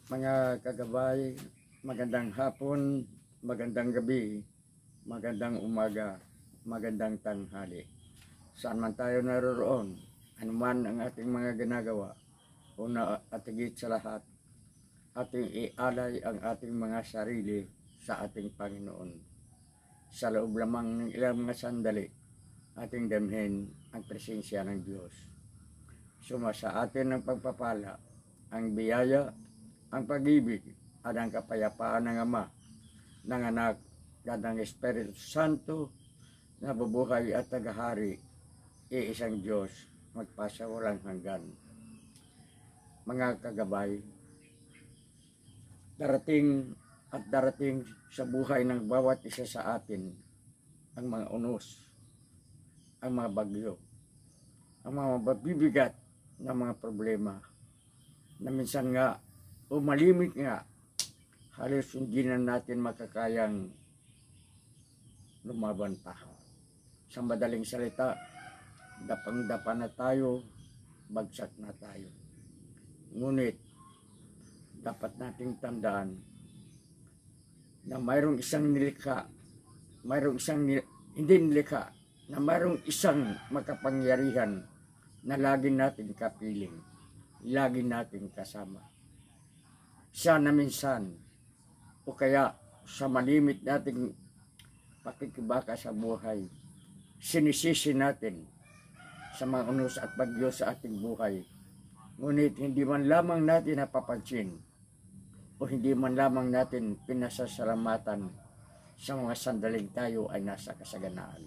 Mga kagabay, magandang hapon, magandang gabi, magandang umaga, magandang tanghali. Saan man tayo naroroon, anuman ang ating mga ginagawa, una at higit sa lahat, ating ialay ang ating mga sarili sa ating Panginoon. Sa loob lamang ng ilang mga sandali, ating damhin ang presensya ng Diyos. Suma sa atin ang pagpapala, ang biyaya, ang pag-ibig at ang kapayapaan ng Ama, ng Anak, at ng Espiritu Santo na bubuhay at tagahari, iisang Diyos, magpasawalang hanggan. Mga kagabay, darating sa buhay ng bawat isa sa atin ang mga unos, ang mga bagyo, ang mga mabibigat na mga problema na minsan nga o malimit nga, halos hindi na natin makakayang lumaban pa. Sa madaling salita, dapang-dapa na tayo, bagsak na tayo. Ngunit, dapat nating tandaan na mayroong isang nilikha, hindi nilikha, na mayroong isang makapangyarihan na lagi nating kapiling, lagi nating kasama. Siya na minsan o kaya sa malimit nating pakikibaka sa buhay, sinisisi natin sa mga unos at bagyo sa ating buhay. Ngunit hindi man lamang natin napapansin o hindi man lamang natin pinasasalamatan sa mga sandaling tayo ay nasa kasaganaan.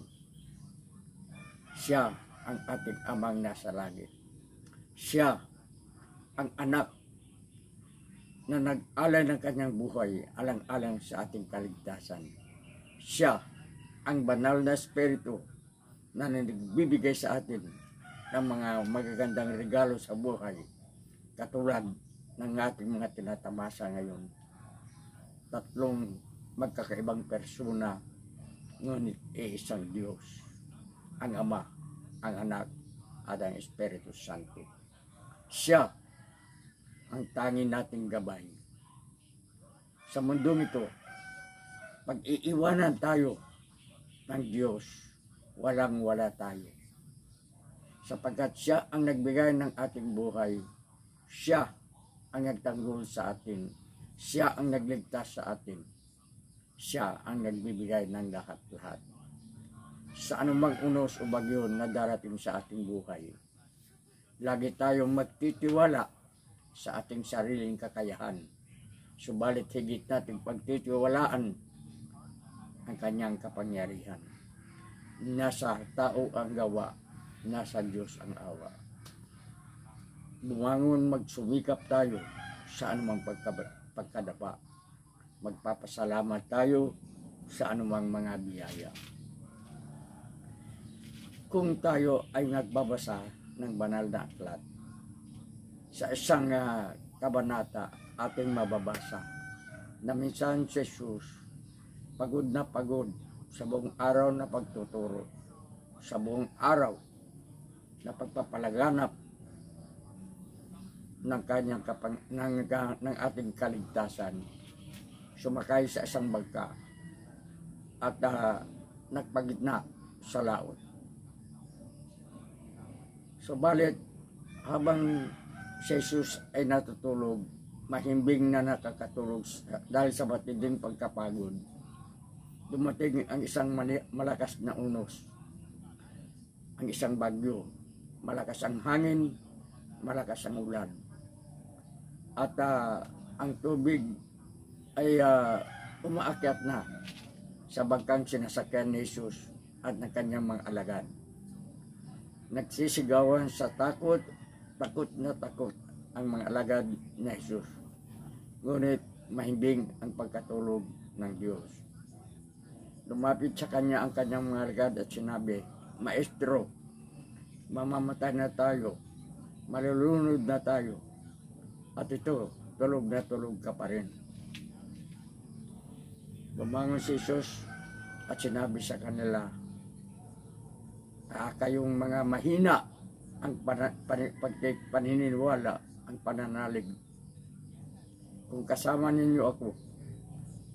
Siya ang ating Amang nasa langit. Siya ang anak na nag-alay ng kanyang buhay alang-alang sa ating kaligtasan. Siya ang banal na Espiritu na nagbibigay sa atin ng mga magagandang regalo sa buhay, katulad ng ating mga tinatamasa ngayon. Tatlong magkakaibang persona, ngunit iisang Diyos, ang Ama, ang Anak, at ang Espiritu Santo. Siya ang tanging nating gabay. Sa mundong ito, pag iiwanan tayo ng Diyos, walang-wala tayo. Sapagkat siya ang nagbigay ng ating buhay, siya ang nagtanggol sa atin, siya ang nagligtas sa atin, siya ang nagbibigay ng lahat-lahat. Sa anumang unos o bagyo na darating sa ating buhay, lagi tayong magtitiwala sa ating sariling kakayahan. Subalit higit nating pagtitiwalaan ang kanyang kapangyarihan. Nasa tao ang gawa, nasa Diyos ang awa. Bumangon, magsumikap tayo sa anumang pagkadapa. Magpapasalamat tayo sa anumang mga biyaya. Kung tayo ay nagbabasa ng banal na aklat, sa isang kabanata ating mababasa na minsan si Jesus pagod na pagod sa buong araw na pagtuturo, sa buong araw na pagpapalaganap ng kanyang ng ating kaligtasan, sumakay sa isang bangka at nagpagitna sa laot. Subalit habang si Jesus ay natutulog, mahimbing na nakakatulog dahil sa matinding pagkapagod, dumating ang isang malakas na unos, ang isang bagyo, malakas ang hangin, malakas ang ulan. At ang tubig ay umaakyat na sa bangkang sinasakyan ni Jesus at ng kanyang mga alagad. Nagsisigawan sa takot na takot ang mga alagad ni Jesus. Ngunit mahimbing ang pagkatulog ng Diyos. Lumapit sa kanya ang kanyang mga alagad at sinabi, "Maestro, mamamatay na tayo, malulunod na tayo, at ito, tulog na tulog ka pa rin." Bumangon si Jesus at sinabi sa kanila, kayong mga mahina ang paniniwala, ang pananalig. kung kasama ninyo ako,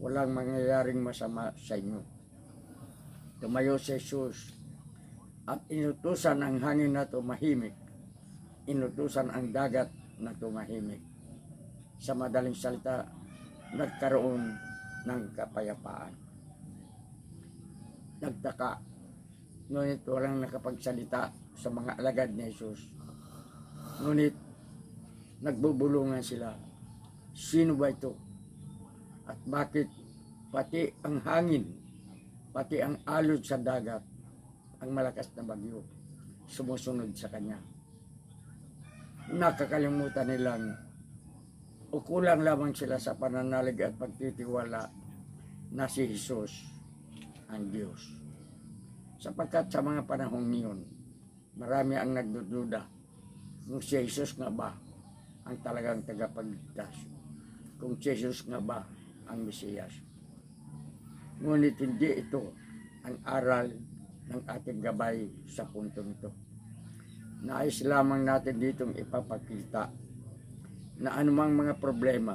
walang mangyayaring masama sa inyo. Tumayo si Jesus at inutusan ang hangin na tumahimik. Inutusan ang dagat na tumahimik. Sa madaling salita, nagkaroon ng kapayapaan. Nagtaka, ngunit walang nakapagsalita sa mga alagad ni Jesus. Ngunit nagbubulungan sila. Sino ba ito? At bakit pati ang hangin, pati ang alon sa dagat, ang malakas na bagyo, sumusunod sa kanya? Nakakalimutan nilang o kulang lamang sila sa pananalig at pagtitiwala na si Jesus ang Diyos. Sapagkat sa mga panahong niyon, marami ang nagdududa kung si Jesus nga ba ang talagang tagapagligtas, kung si Jesus nga ba ang Mesiyas. Ngunit hindi ito ang aral ng ating gabay sa puntong ito. Nais lamang natin ditong ipapakita na anumang mga problema,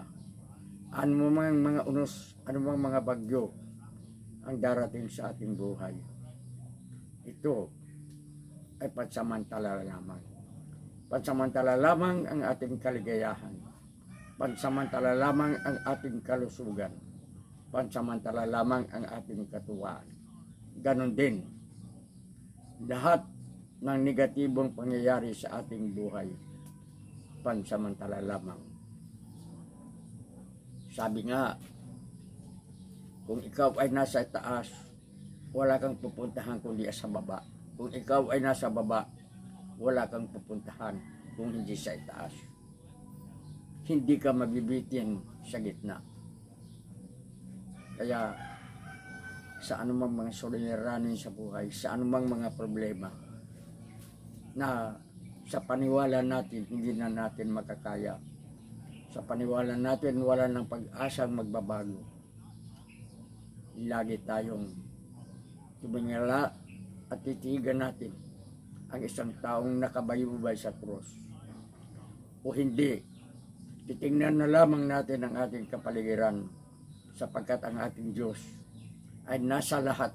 anumang mga unos, anumang mga bagyo ang darating sa ating buhay, ito ay pansamantala lamang. Pansamantala lamang ang ating kaligayahan. Pansamantala lamang ang ating kalusugan. Pansamantala lamang ang ating katuwaan. Ganon din, lahat ng negatibong pangyayari sa ating buhay, pansamantala lamang. Sabi nga, kung ikaw ay nasa taas, wala kang pupuntahan kundi sa baba. Kung ikaw ay nasa baba, wala kang pupuntahan kung hindi sa itaas. Hindi ka mabibitin sa gitna. Kaya sa anumang mga suliranin sa buhay, sa anumang mga problema na sa paniwala natin hindi na natin makakaya, sa paniwala natin wala ng pag-asang magbabago, lagi tayong tumingala at titigan natin ang isang taong nakabayubay sa krus. O hindi, titingnan na lamang natin ang ating kapaligiran, sapagkat ang ating Diyos ay nasa lahat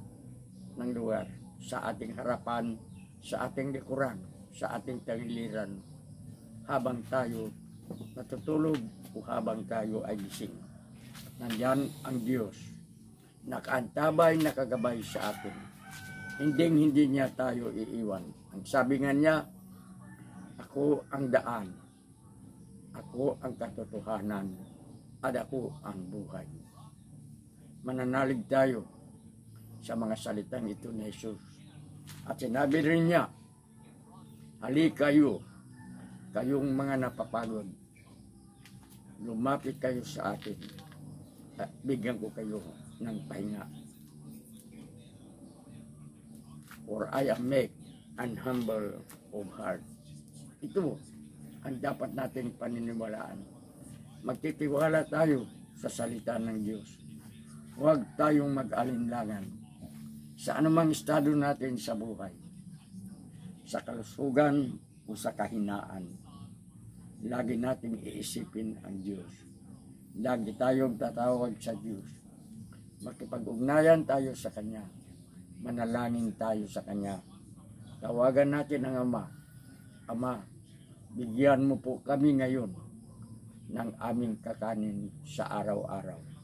ng lugar, sa ating harapan, sa ating likuran, sa ating tagiliran, habang tayo natutulog o habang tayo ay gising. Nandiyan ang Diyos, nakaantabay, nakagabay sa atin. Hindi niya tayo iiwan. Ang sabi nga niya, ako ang daan, ako ang katotohanan, at ako ang buhay. Mananalig tayo sa mga salitang ito ni Jesus. At sinabi rin niya, halika kayo, kayong mga napapagod, lumapit kayo sa akin, at bigyan ko kayo ng pahinga. For I am meek and humble of heart. Ito ang dapat nating paniniwalaan. Magtitiwala tayo sa salita ng Diyos. Huwag tayong mag-alinlangan sa anumang estado natin sa buhay, sa kalusugan o sa kahinaan. Lagi nating iisipin ang Diyos. Lagi tayong tatawag sa Diyos. Makipag-ugnayan tayo sa Kanya. Manalangin tayo sa Kanya. Tawagan natin ang Ama. Ama, bigyan mo po kami ngayon ng aming kakanin sa araw-araw.